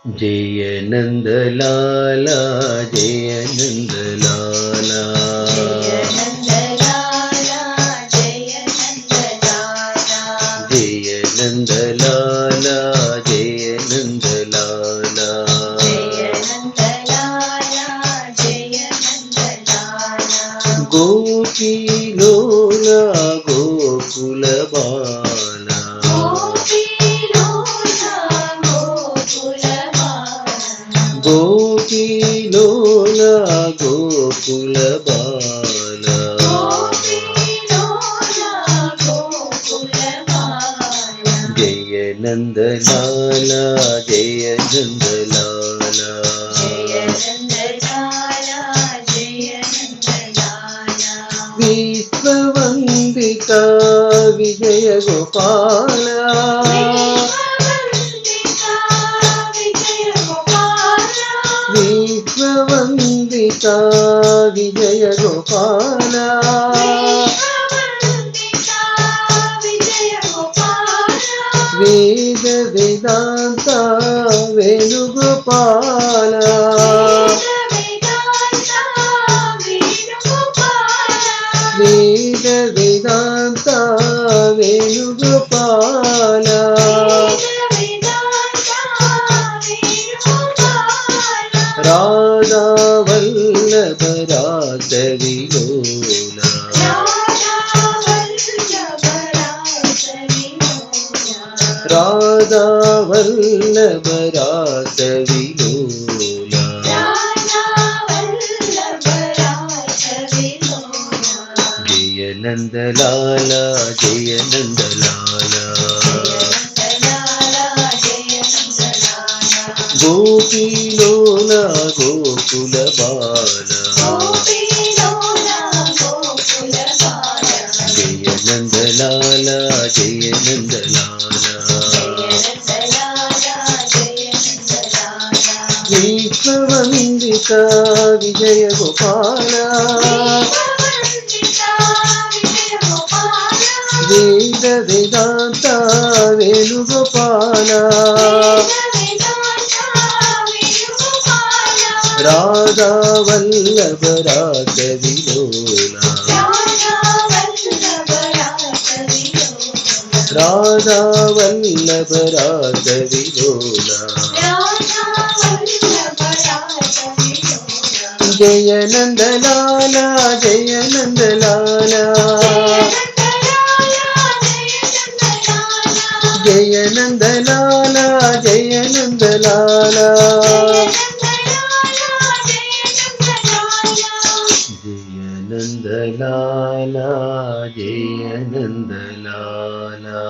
जय नंद लाला जय नंद लाला जय नंद लाला जय नंद लाला जय नंद लाला जय नंद लाला जय नंद लाला जय नंद लाला गोपी लोला गोकुल बाला गोपी लोला गोकुल बाला गोपी लोला गोकुल बाला गोपी लोला गोकुल बाला जय नंद लाला जय नंद लाला जय नंद लाला जय नंद लाला विश्ववंदिता विजय गोपाला विश्ववंदिता विजय गोपाला विश्ववंदिता विजय गोपाला विश्ववंदिता विजय गोपाला वेद वेदांत वेणुगोपाला वेद वेदांत वेणुगोपाला राधा वल्लभ रास विलोला राधा वल्लभ रास विलोला जय नंद लाला जय नंद लाला गोपी लोला गोकुल बाला जय नंद लाला जय नंद लाला विश्ववंदिता विजय गोपाला वेद वेदांत वेणुगोपाला राधा वल्लभ रास विलोला राधा वल्लभ रास विलोला जय नंद लाला जय नंद लाला जय नंद लाला जय नंद लाला जय नंद लाला जय नंद लाला।